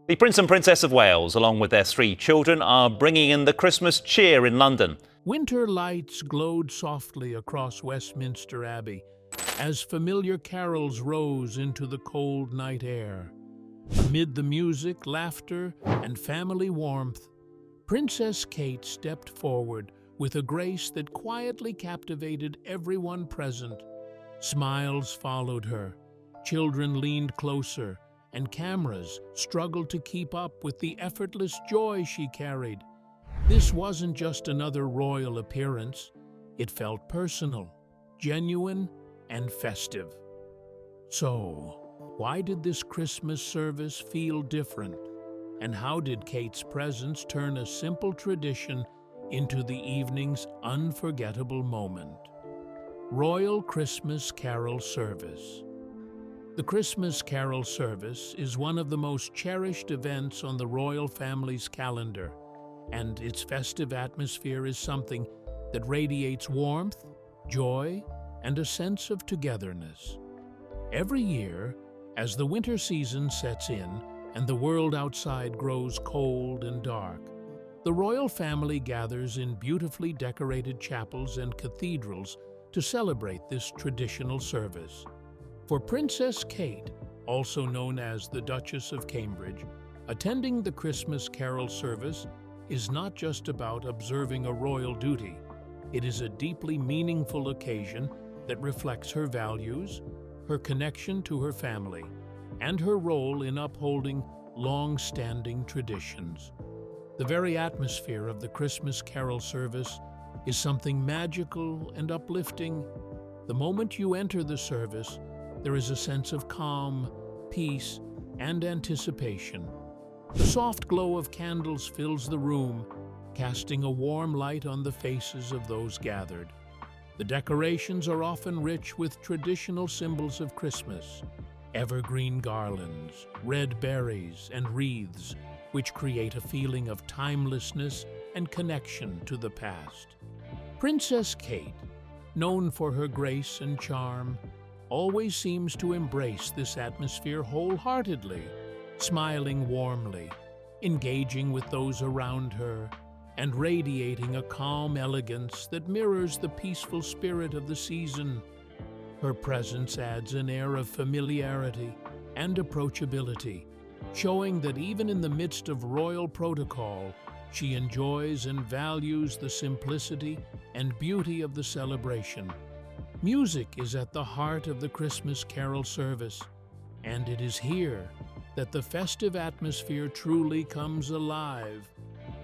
The Prince and Princess of Wales, along with their 3 children, are bringing in the Christmas cheer in London. Winter lights glowed softly across Westminster Abbey as familiar carols rose into the cold night air. Amid the music, laughter, and family warmth, Princess Kate stepped forward with a grace that quietly captivated everyone present. Smiles followed her, children leaned closer, and cameras struggled to keep up with the effortless joy she carried. This wasn't just another royal appearance. It felt personal, genuine, and festive. So, why did this Christmas service feel different? And how did Kate's presence turn a simple tradition into the evening's unforgettable moment? Royal Christmas Carol Service. The Christmas Carol Service is one of the most cherished events on the royal family's calendar, and its festive atmosphere is something that radiates warmth, joy, and a sense of togetherness. Every year, as the winter season sets in and the world outside grows cold and dark, the royal family gathers in beautifully decorated chapels and cathedrals to celebrate this traditional service. For Princess Kate, also known as the Duchess of Cambridge, attending the Christmas Carol service is not just about observing a royal duty. It is a deeply meaningful occasion that reflects her values, her connection to her family, and her role in upholding long-standing traditions. The very atmosphere of the Christmas Carol service is something magical and uplifting. The moment you enter the service, there is a sense of calm, peace, and anticipation. The soft glow of candles fills the room, casting a warm light on the faces of those gathered. The decorations are often rich with traditional symbols of Christmas: evergreen garlands, red berries, and wreaths, which create a feeling of timelessness and connection to the past. Princess Kate, known for her grace and charm, always seems to embrace this atmosphere wholeheartedly, smiling warmly, engaging with those around her, and radiating a calm elegance that mirrors the peaceful spirit of the season. Her presence adds an air of familiarity and approachability, showing that even in the midst of royal protocol, she enjoys and values the simplicity and beauty of the celebration. Music is at the heart of the Christmas Carol service, and it is here that the festive atmosphere truly comes alive.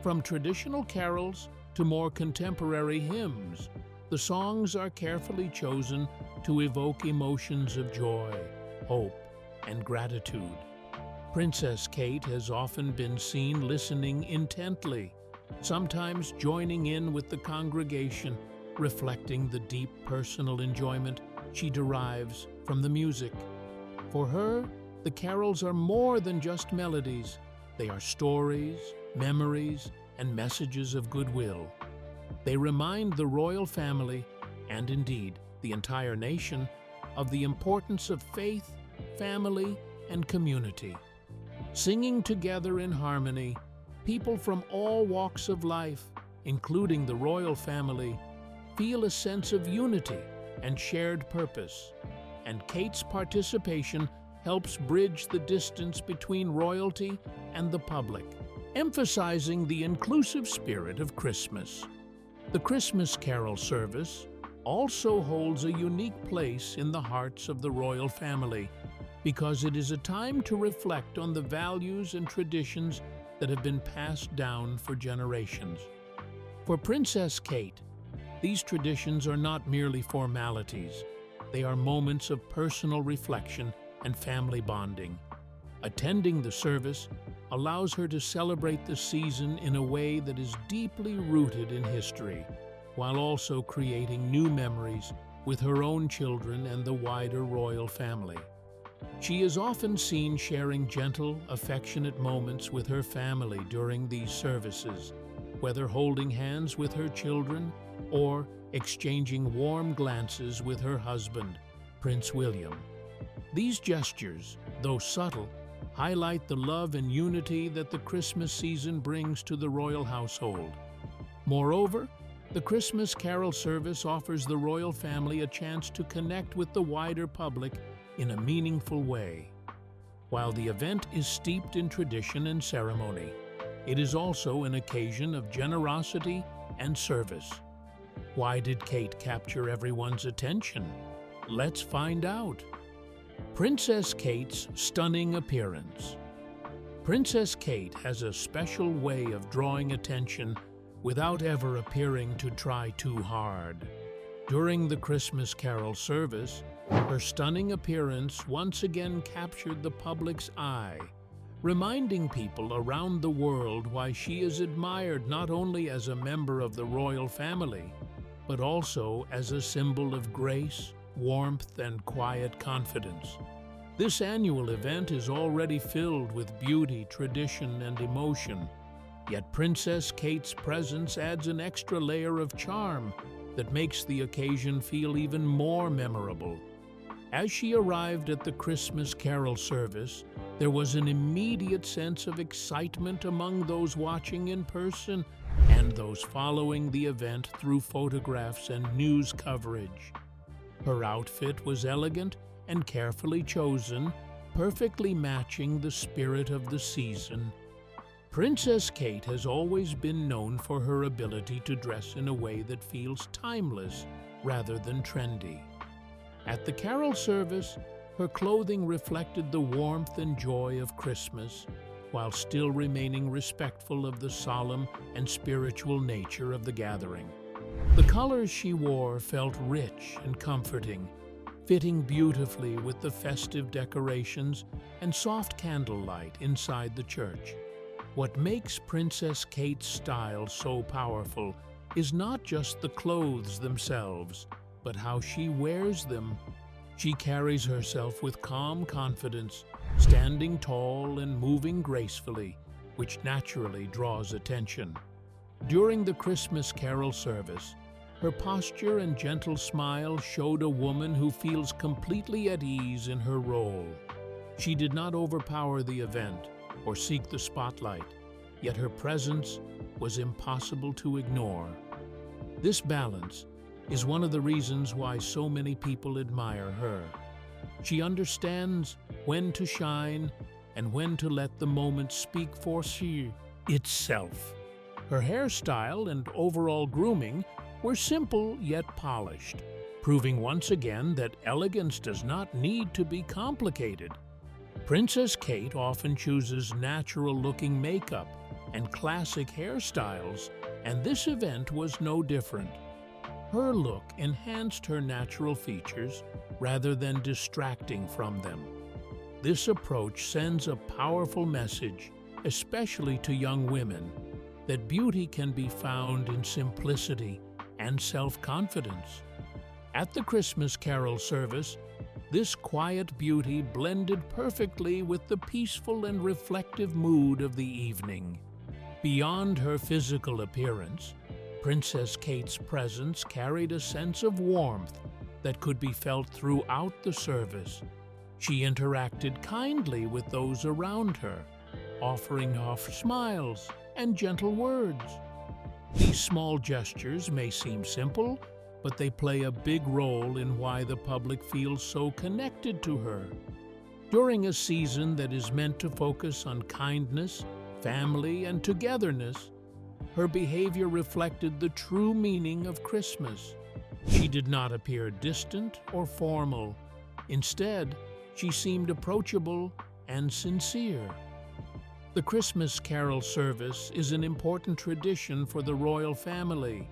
From traditional carols to more contemporary hymns, the songs are carefully chosen to evoke emotions of joy, hope, and gratitude. Princess Kate has often been seen listening intently, sometimes joining in with the congregation, reflecting the deep personal enjoyment she derives from the music. For her, the carols are more than just melodies. They are stories, memories, and messages of goodwill. They remind the royal family, and indeed the entire nation, of the importance of faith, family, and community. Singing together in harmony, people from all walks of life, including the royal family, feel a sense of unity and shared purpose, and Kate's participation helps bridge the distance between royalty and the public, emphasizing the inclusive spirit of Christmas. The Christmas Carol service also holds a unique place in the hearts of the royal family because it is a time to reflect on the values and traditions that have been passed down for generations. For Princess Kate, these traditions are not merely formalities. They are moments of personal reflection and family bonding. Attending the service allows her to celebrate the season in a way that is deeply rooted in history, while also creating new memories with her own children and the wider royal family. She is often seen sharing gentle, affectionate moments with her family during these services, whether holding hands with her children or exchanging warm glances with her husband, Prince William. These gestures, though subtle, highlight the love and unity that the Christmas season brings to the royal household. Moreover, the Christmas carol service offers the royal family a chance to connect with the wider public in a meaningful way. While the event is steeped in tradition and ceremony, it is also an occasion of generosity and service. Why did Kate capture everyone's attention? Let's find out. Princess Kate's stunning appearance. Princess Kate has a special way of drawing attention without ever appearing to try too hard. During the Christmas carol service, her stunning appearance once again captured the public's eye, reminding people around the world why she is admired not only as a member of the royal family, but also as a symbol of grace, warmth, and quiet confidence. This annual event is already filled with beauty, tradition, and emotion, yet Princess Kate's presence adds an extra layer of charm that makes the occasion feel even more memorable. As she arrived at the Christmas carol service, there was an immediate sense of excitement among those watching in person and those following the event through photographs and news coverage. Her outfit was elegant and carefully chosen, perfectly matching the spirit of the season. Princess Kate has always been known for her ability to dress in a way that feels timeless rather than trendy. At the carol service, her clothing reflected the warmth and joy of Christmas, while still remaining respectful of the solemn and spiritual nature of the gathering. The colors she wore felt rich and comforting, fitting beautifully with the festive decorations and soft candlelight inside the church. What makes Princess Kate's style so powerful is not just the clothes themselves, but how she wears them. She carries herself with calm confidence, standing tall and moving gracefully, which naturally draws attention. During the Christmas carol service, her posture and gentle smile showed a woman who feels completely at ease in her role. She did not overpower the event or seek the spotlight, yet her presence was impossible to ignore. This balance is one of the reasons why so many people admire her. She understands when to shine and when to let the moment speak for itself. Her hairstyle and overall grooming were simple yet polished, proving once again that elegance does not need to be complicated. Princess Kate often chooses natural-looking makeup and classic hairstyles, and this event was no different. Her look enhanced her natural features rather than distracting from them. This approach sends a powerful message, especially to young women, that beauty can be found in simplicity and self-confidence. At the Christmas carol service, this quiet beauty blended perfectly with the peaceful and reflective mood of the evening. Beyond her physical appearance, Princess Kate's presence carried a sense of warmth that could be felt throughout the service. She interacted kindly with those around her, offering off smiles and gentle words. These small gestures may seem simple, but they play a big role in why the public feels so connected to her. During a season that is meant to focus on kindness, family, and togetherness, her behavior reflected the true meaning of Christmas. She did not appear distant or formal. Instead, she seemed approachable and sincere. The Christmas carol service is an important tradition for the royal family,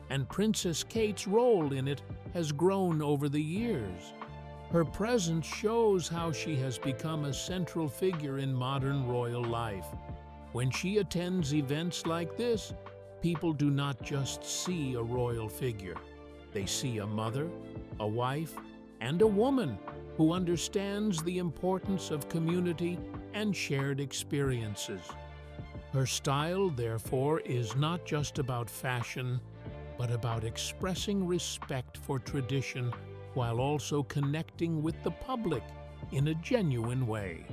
and Princess Kate's role in it has grown over the years. Her presence shows how she has become a central figure in modern royal life. When she attends events like this, people do not just see a royal figure. They see a mother, a wife, and a woman who understands the importance of community and shared experiences. Her style, therefore, is not just about fashion, but about expressing respect for tradition while also connecting with the public in a genuine way.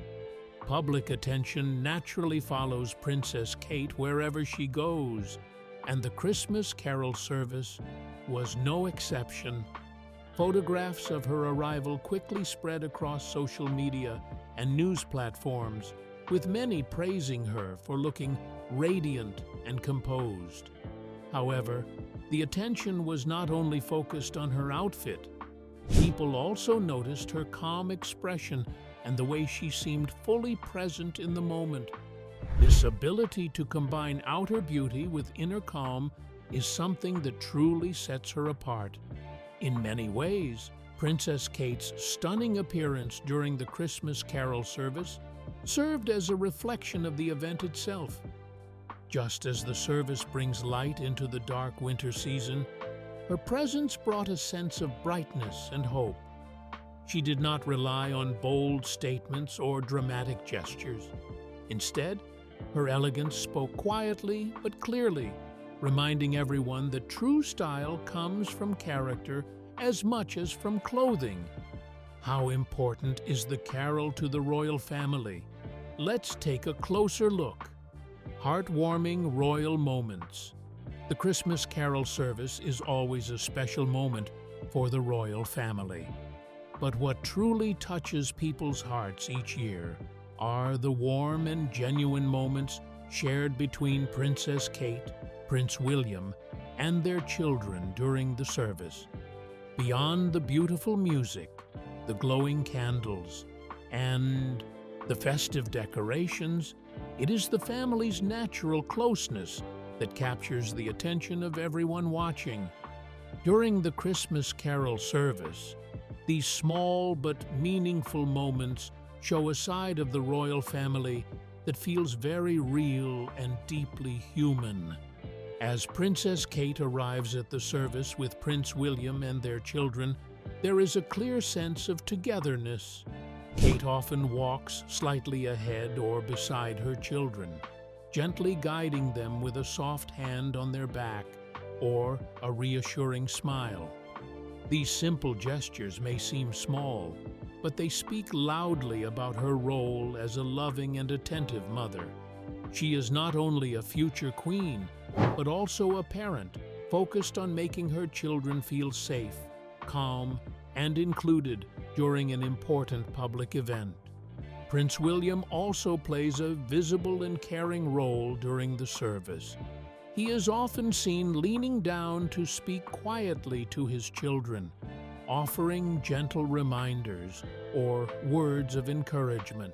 Public attention naturally follows Princess Kate wherever she goes, and the Christmas carol service was no exception. Photographs of her arrival quickly spread across social media and news platforms, with many praising her for looking radiant and composed. However, the attention was not only focused on her outfit. People also noticed her calm expression and the way she seemed fully present in the moment. This ability to combine outer beauty with inner calm is something that truly sets her apart. In many ways, Princess Kate's stunning appearance during the Christmas carol service served as a reflection of the event itself. Just as the service brings light into the dark winter season, her presence brought a sense of brightness and hope. She did not rely on bold statements or dramatic gestures. Instead, her elegance spoke quietly but clearly, reminding everyone that true style comes from character as much as from clothing. How important is the carol to the royal family? Let's take a closer look. Heartwarming royal moments. The Christmas carol service is always a special moment for the royal family. But what truly touches people's hearts each year are the warm and genuine moments shared between Princess Kate, Prince William, and their children during the service. Beyond the beautiful music, the glowing candles, and the festive decorations, it is the family's natural closeness that captures the attention of everyone watching. During the Christmas carol service, these small but meaningful moments show a side of the royal family that feels very real and deeply human. As Princess Kate arrives at the service with Prince William and their children, there is a clear sense of togetherness. Kate often walks slightly ahead or beside her children, gently guiding them with a soft hand on their back or a reassuring smile. These simple gestures may seem small, but they speak loudly about her role as a loving and attentive mother. She is not only a future queen, but also a parent focused on making her children feel safe, calm, and included during an important public event. Prince William also plays a visible and caring role during the service. He is often seen leaning down to speak quietly to his children, offering gentle reminders or words of encouragement.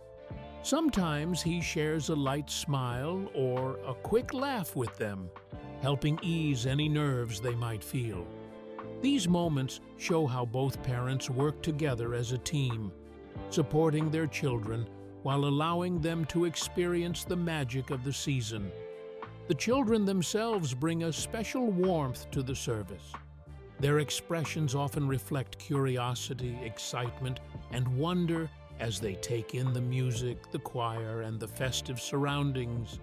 Sometimes he shares a light smile or a quick laugh with them, helping ease any nerves they might feel. These moments show how both parents work together as a team, supporting their children while allowing them to experience the magic of the season. The children themselves bring a special warmth to the service. Their expressions often reflect curiosity, excitement, and wonder as they take in the music, the choir, and the festive surroundings.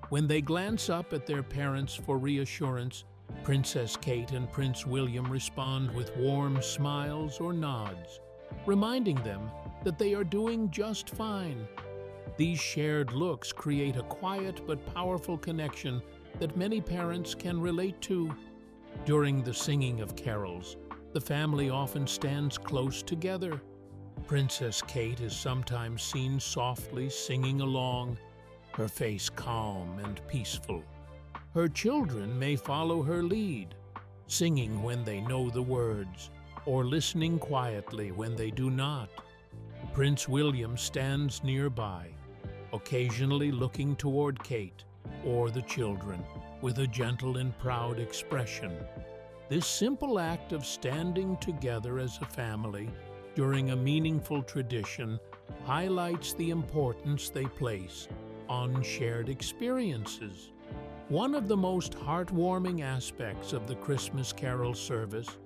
When they glance up at their parents for reassurance, Princess Kate and Prince William respond with warm smiles or nods, reminding them that they are doing just fine. These shared looks create a quiet but powerful connection that many parents can relate to. During the singing of carols, the family often stands close together. Princess Kate is sometimes seen softly singing along, her face calm and peaceful. Her children may follow her lead, singing when they know the words, or listening quietly when they do not. Prince William stands nearby, occasionally looking toward Kate or the children with a gentle and proud expression. This simple act of standing together as a family during a meaningful tradition highlights the importance they place on shared experiences. One of the most heartwarming aspects of the Christmas carol service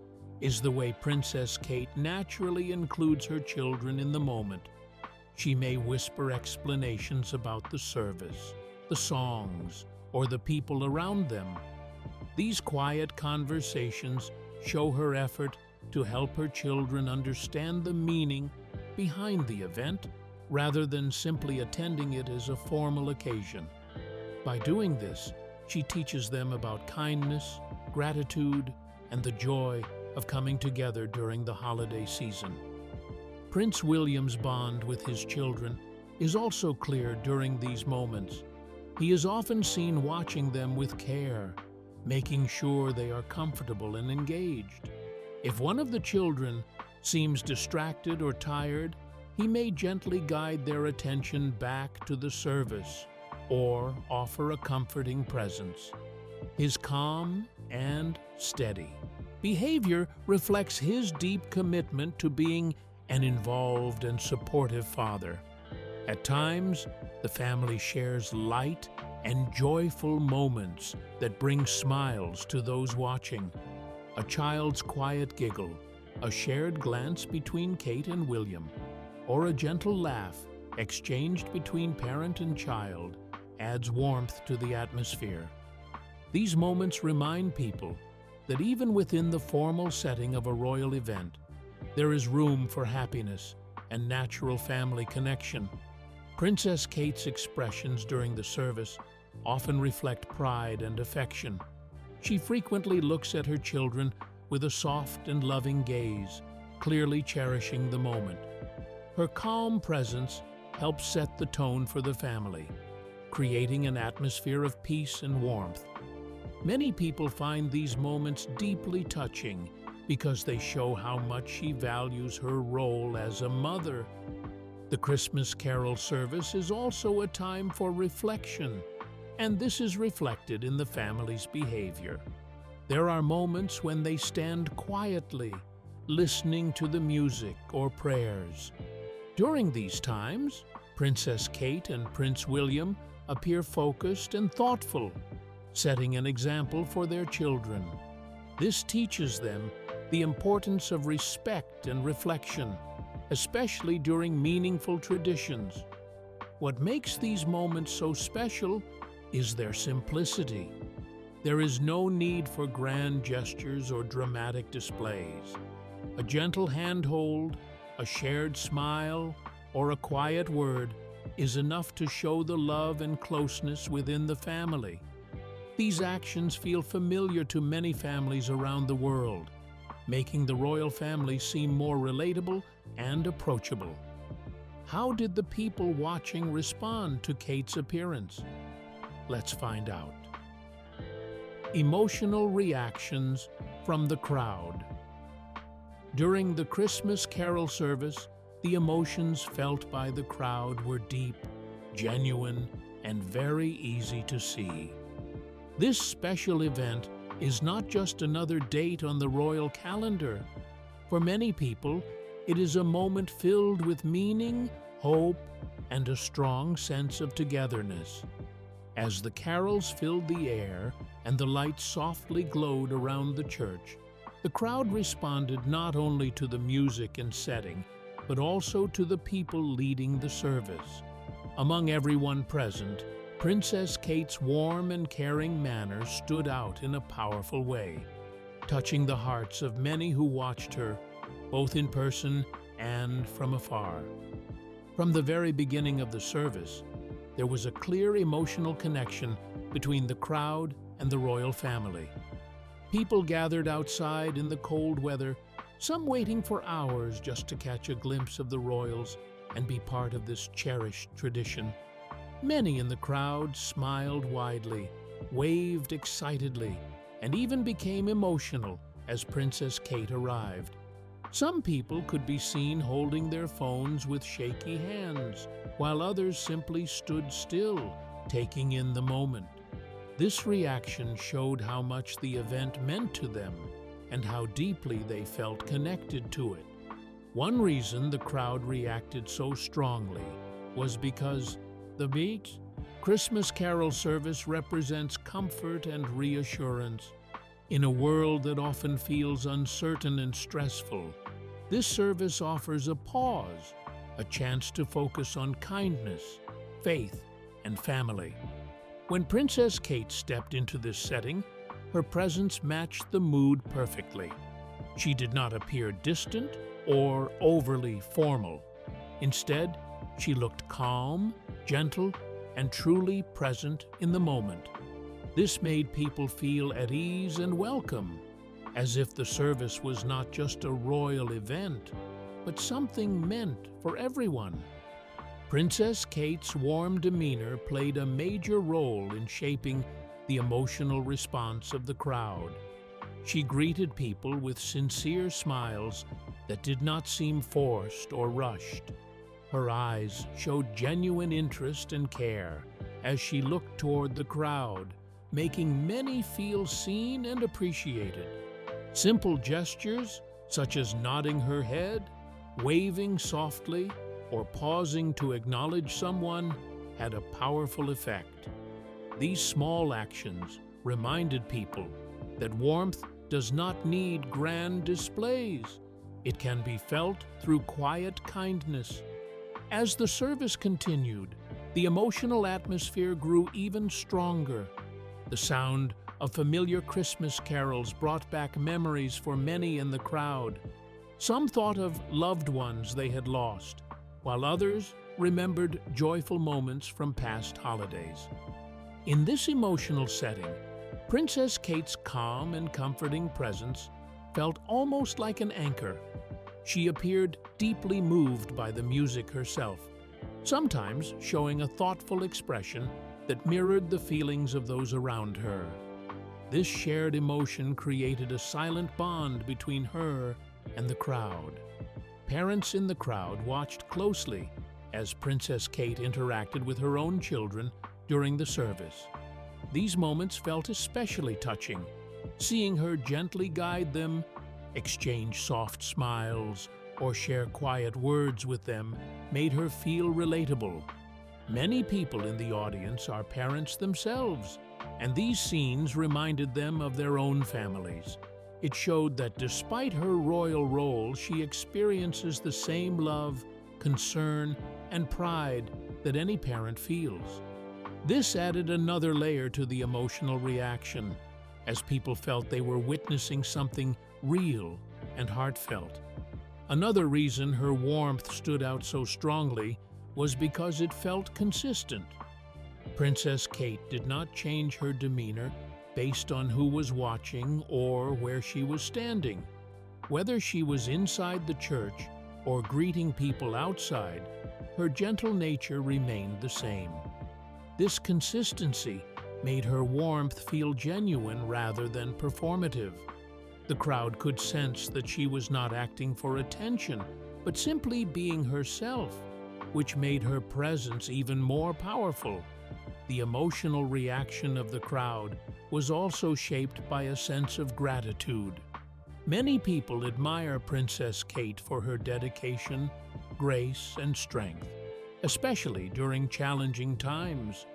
is the way Princess Kate naturally includes her children in the moment. She may whisper explanations about the service, the songs, or the people around them. These quiet conversations show her effort to help her children understand the meaning behind the event rather than simply attending it as a formal occasion. By doing this, she teaches them about kindness, gratitude, and the joy of coming together during the holiday season. Prince William's bond with his children is also clear during these moments. He is often seen watching them with care, making sure they are comfortable and engaged. If one of the children seems distracted or tired, he may gently guide their attention back to the service or offer a comforting presence. His calm and steady behavior reflects his deep commitment to being an involved and supportive father. At times, the family shares light and joyful moments that bring smiles to those watching. A child's quiet giggle, a shared glance between Kate and William, or a gentle laugh exchanged between parent and child adds warmth to the atmosphere. These moments remind people that even within the formal setting of a royal event, there is room for happiness and natural family connection. Princess Kate's expressions during the service often reflect pride and affection. She frequently looks at her children with a soft and loving gaze, clearly cherishing the moment. Her calm presence helps set the tone for the family, creating an atmosphere of peace and warmth. Many people find these moments deeply touching because they show how much she values her role as a mother. The Christmas Carol service is also a time for reflection, and this is reflected in the family's behavior. There are moments when they stand quietly, listening to the music or prayers. During these times, Princess Kate and Prince William appear focused and thoughtful, setting an example for their children. This teaches them the importance of respect and reflection, especially during meaningful traditions. What makes these moments so special is their simplicity. There is no need for grand gestures or dramatic displays. A gentle handhold, a shared smile, or a quiet word is enough to show the love and closeness within the family. These actions feel familiar to many families around the world, making the royal family seem more relatable and approachable. How did the people watching respond to Kate's appearance? Let's find out. Emotional reactions from the crowd. During the Christmas Carol service, the emotions felt by the crowd were deep, genuine, and very easy to see. This special event is not just another date on the royal calendar. For many people, it is a moment filled with meaning, hope, and a strong sense of togetherness. As the carols filled the air and the lights softly glowed around the church, the crowd responded not only to the music and setting, but also to the people leading the service. Among everyone present, Princess Kate's warm and caring manner stood out in a powerful way, touching the hearts of many who watched her, both in person and from afar. From the very beginning of the service, there was a clear emotional connection between the crowd and the royal family. People gathered outside in the cold weather, some waiting for hours just to catch a glimpse of the royals and be part of this cherished tradition. Many in the crowd smiled widely, waved excitedly, and even became emotional as Princess Kate arrived. Some people could be seen holding their phones with shaky hands, while others simply stood still, taking in the moment. This reaction showed how much the event meant to them and how deeply they felt connected to it. One reason the crowd reacted so strongly was because the Christmas Carol service represents comfort and reassurance. In a world that often feels uncertain and stressful, this service offers a pause, a chance to focus on kindness, faith, and family. When Princess Kate stepped into this setting, her presence matched the mood perfectly. She did not appear distant or overly formal. Instead, She looked calm, gentle, and truly present in the moment. This made people feel at ease and welcome, as if the service was not just a royal event, but something meant for everyone. Princess Kate's warm demeanor played a major role in shaping the emotional response of the crowd. She greeted people with sincere smiles that did not seem forced or rushed. Her eyes showed genuine interest and care as she looked toward the crowd, making many feel seen and appreciated. Simple gestures, such as nodding her head, waving softly, or pausing to acknowledge someone, had a powerful effect. These small actions reminded people that warmth does not need grand displays. It can be felt through quiet kindness. As the service continued, the emotional atmosphere grew even stronger. The sound of familiar Christmas carols brought back memories for many in the crowd. Some thought of loved ones they had lost, while others remembered joyful moments from past holidays. In this emotional setting, Princess Kate's calm and comforting presence felt almost like an anchor. She appeared deeply moved by the music herself, sometimes showing a thoughtful expression that mirrored the feelings of those around her. This shared emotion created a silent bond between her and the crowd. Parents in the crowd watched closely as Princess Kate interacted with her own children during the service. These moments felt especially touching. Seeing her gently guide them, exchange soft smiles, or share quiet words with them made her feel relatable. Many people in the audience are parents themselves, and these scenes reminded them of their own families. It showed that despite her royal role, she experiences the same love, concern, and pride that any parent feels. This added another layer to the emotional reaction, as people felt they were witnessing something real and heartfelt. Another reason her warmth stood out so strongly was because it felt consistent. Princess Kate did not change her demeanor based on who was watching or where she was standing. Whether she was inside the church or greeting people outside, her gentle nature remained the same. This consistency made her warmth feel genuine rather than performative. The crowd could sense that she was not acting for attention, but simply being herself, which made her presence even more powerful. The emotional reaction of the crowd was also shaped by a sense of gratitude. Many people admire Princess Kate for her dedication, grace, and strength, especially during challenging times.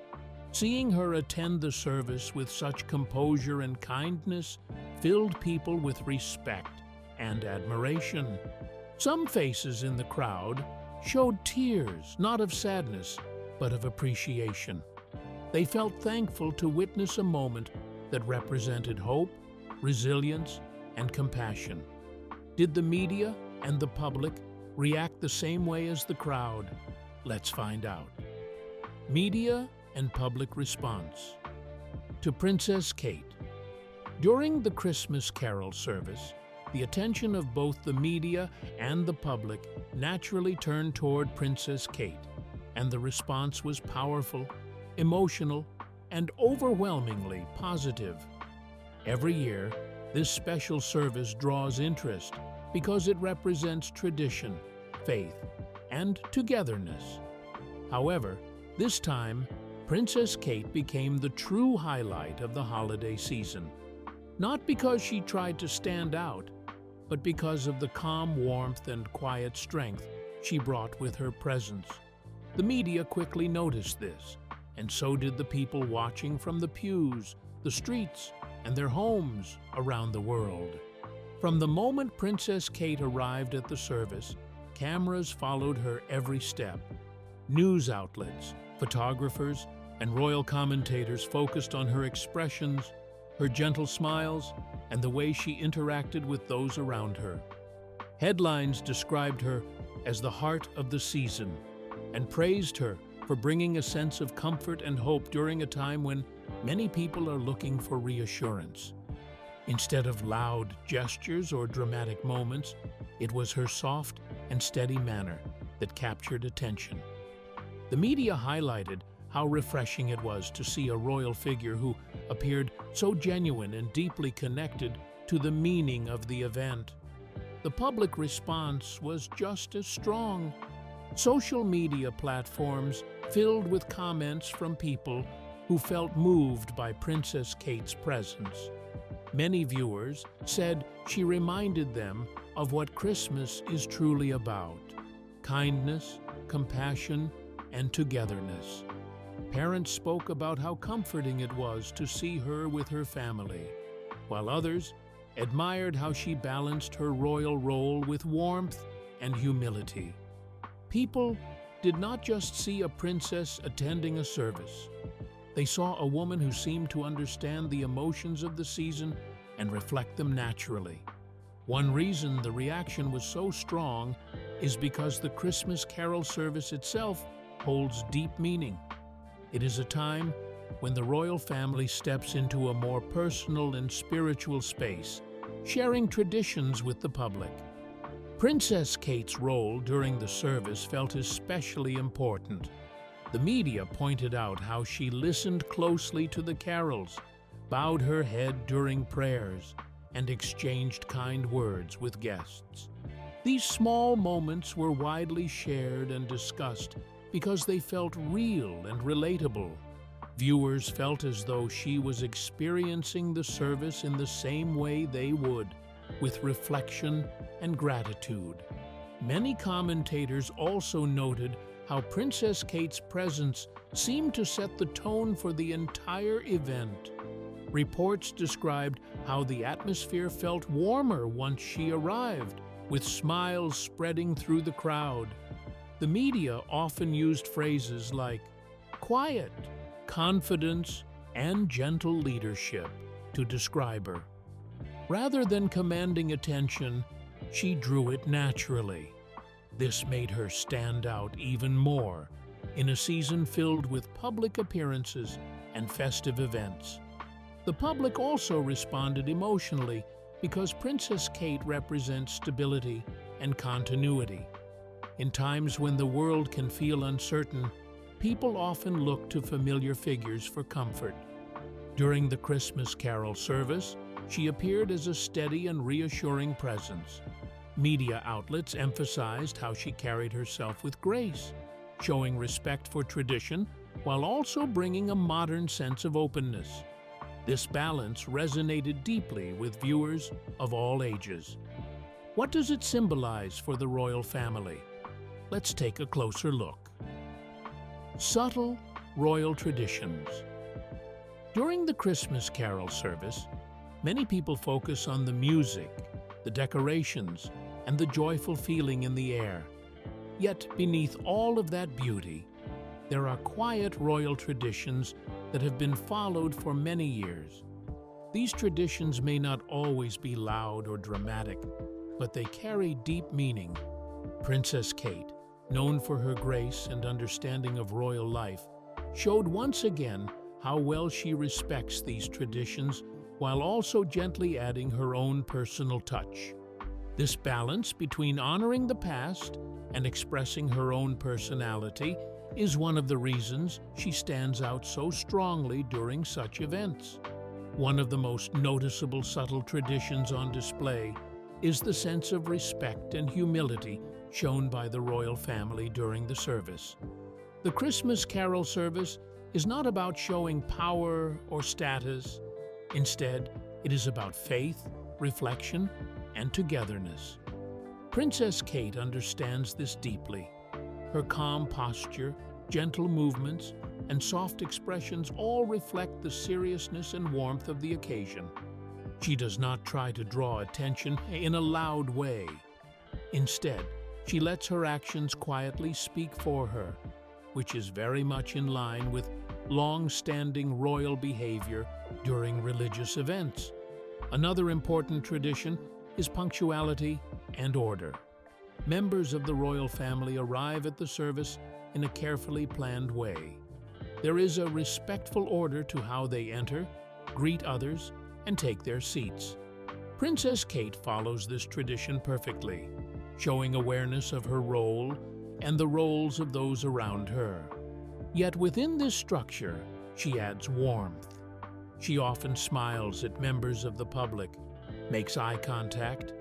Seeing her attend the service with such composure and kindness filled people with respect and admiration. Some faces in the crowd showed tears, not of sadness, but of appreciation. They felt thankful to witness a moment that represented hope, resilience, and compassion. Did the media and the public react the same way as the crowd? Let's find out. Media and public response to Princess Kate. During the Christmas carol service, the attention of both the media and the public naturally turned toward Princess Kate, and the response was powerful, emotional, and overwhelmingly positive. Every year, this special service draws interest because it represents tradition, faith, and togetherness. However, this time, Princess Kate became the true highlight of the holiday season. Not because she tried to stand out, but because of the calm warmth and quiet strength she brought with her presence. The media quickly noticed this, and so did the people watching from the pews, the streets, and their homes around the world. From the moment Princess Kate arrived at the service, cameras followed her every step. News outlets, photographers, and royal commentators focused on her expressions, her gentle smiles, and the way she interacted with those around her. Headlines described her as the heart of the season, and praised her for bringing a sense of comfort and hope during a time when many people are looking for reassurance. Instead of loud gestures or dramatic moments, it was her soft and steady manner that captured attention. The media highlighted how refreshing it was to see a royal figure who appeared so genuine and deeply connected to the meaning of the event. The public response was just as strong. Social media platforms filled with comments from people who felt moved by Princess Kate's presence. Many viewers said she reminded them of what Christmas is truly about: kindness, compassion, and togetherness. Parents spoke about how comforting it was to see her with her family, while others admired how she balanced her royal role with warmth and humility. People did not just see a princess attending a service. They saw a woman who seemed to understand the emotions of the season and reflect them naturally. One reason the reaction was so strong is because the Christmas carol service itself holds deep meaning. It is a time when the royal family steps into a more personal and spiritual space, sharing traditions with the public. Princess Kate's role during the service felt especially important. The media pointed out how she listened closely to the carols, bowed her head during prayers, and exchanged kind words with guests. These small moments were widely shared and discussed because they felt real and relatable. Viewers felt as though she was experiencing the service in the same way they would, with reflection and gratitude. Many commentators also noted how Princess Kate's presence seemed to set the tone for the entire event. Reports described how the atmosphere felt warmer once she arrived, with smiles spreading through the crowd. The media often used phrases like quiet, confidence, and gentle leadership to describe her. Rather than commanding attention, she drew it naturally. This made her stand out even more in a season filled with public appearances and festive events. The public also responded emotionally because Princess Kate represents stability and continuity. In times when the world can feel uncertain, people often look to familiar figures for comfort. During the Christmas carol service, she appeared as a steady and reassuring presence. Media outlets emphasized how she carried herself with grace, showing respect for tradition while also bringing a modern sense of openness. This balance resonated deeply with viewers of all ages. What does it symbolize for the royal family? Let's take a closer look. Subtle royal traditions. During the Christmas carol service, many people focus on the music, the decorations, and the joyful feeling in the air. Yet beneath all of that beauty, there are quiet royal traditions that have been followed for many years. These traditions may not always be loud or dramatic, but they carry deep meaning. Princess Kate, known for her grace and understanding of royal life, showed once again how well she respects these traditions while also gently adding her own personal touch. This balance between honoring the past and expressing her own personality is one of the reasons she stands out so strongly during such events. One of the most noticeable subtle traditions on display is the sense of respect and humility shown by the royal family during the service. The Christmas carol service is not about showing power or status. Instead, it is about faith, reflection, and togetherness. Princess Kate understands this deeply. Her calm posture, gentle movements, and soft expressions all reflect the seriousness and warmth of the occasion. She does not try to draw attention in a loud way. Instead, she lets her actions quietly speak for her, which is very much in line with long-standing royal behavior during religious events. Another important tradition is punctuality and order. Members of the royal family arrive at the service in a carefully planned way. There is a respectful order to how they enter, greet others, and take their seats. Princess Kate follows this tradition perfectly, showing awareness of her role and the roles of those around her. Yet within this structure, she adds warmth. She often smiles at members of the public, makes eye contact,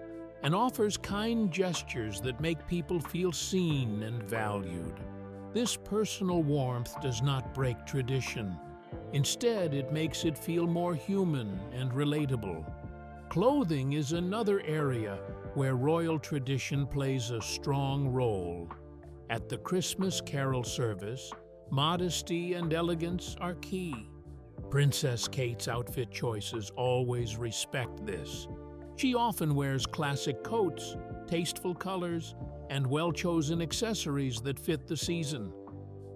and offers kind gestures that make people feel seen and valued. This personal warmth does not break tradition. Instead, it makes it feel more human and relatable. Clothing is another area where royal tradition plays a strong role. At the Christmas carol service, modesty and elegance are key. Princess Kate's outfit choices always respect this. She often wears classic coats, tasteful colors, and well-chosen accessories that fit the season.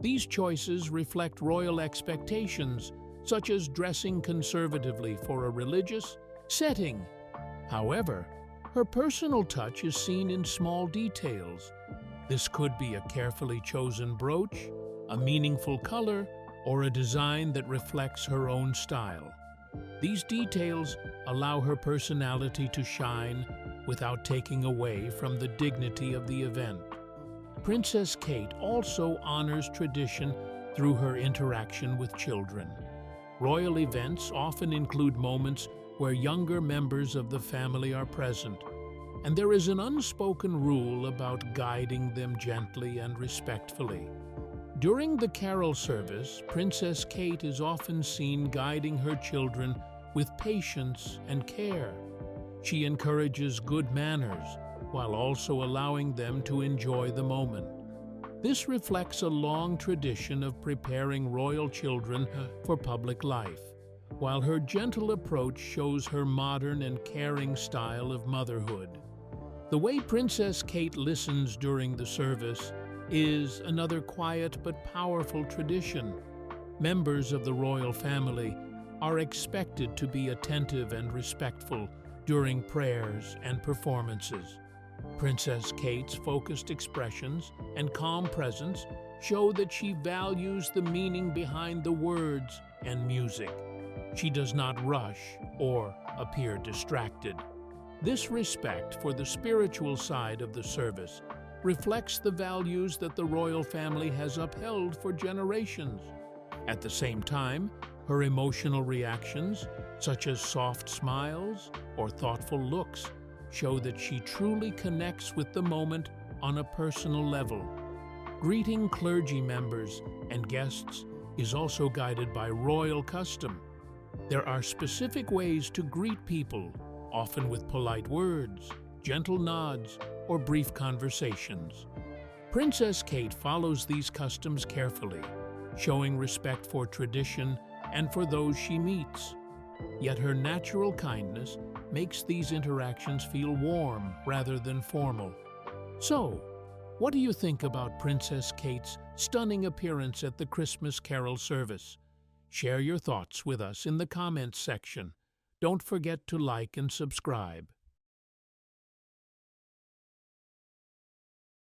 These choices reflect royal expectations, such as dressing conservatively for a religious setting. However, her personal touch is seen in small details. This could be a carefully chosen brooch, a meaningful color, or a design that reflects her own style. These details allow her personality to shine without taking away from the dignity of the event. Princess Kate also honors tradition through her interaction with children. Royal events often include moments where younger members of the family are present, and there is an unspoken rule about guiding them gently and respectfully. During the carol service, Princess Kate is often seen guiding her children with patience and care. She encourages good manners while also allowing them to enjoy the moment. This reflects a long tradition of preparing royal children for public life, while her gentle approach shows her modern and caring style of motherhood. The way Princess Kate listens during the service is another quiet but powerful tradition. Members of the royal family are expected to be attentive and respectful during prayers and performances. Princess Kate's focused expressions and calm presence show that she values the meaning behind the words and music. She does not rush or appear distracted. This respect for the spiritual side of the service reflects the values that the royal family has upheld for generations. At the same time, her emotional reactions, such as soft smiles or thoughtful looks, show that she truly connects with the moment on a personal level. Greeting clergy members and guests is also guided by royal custom. There are specific ways to greet people, often with polite words, gentle nods, or brief conversations. Princess Kate follows these customs carefully, showing respect for tradition and for those she meets. Yet her natural kindness makes these interactions feel warm rather than formal. So, what do you think about Princess Kate's stunning appearance at the Christmas carol service? Share your thoughts with us in the comments section. Don't forget to like and subscribe.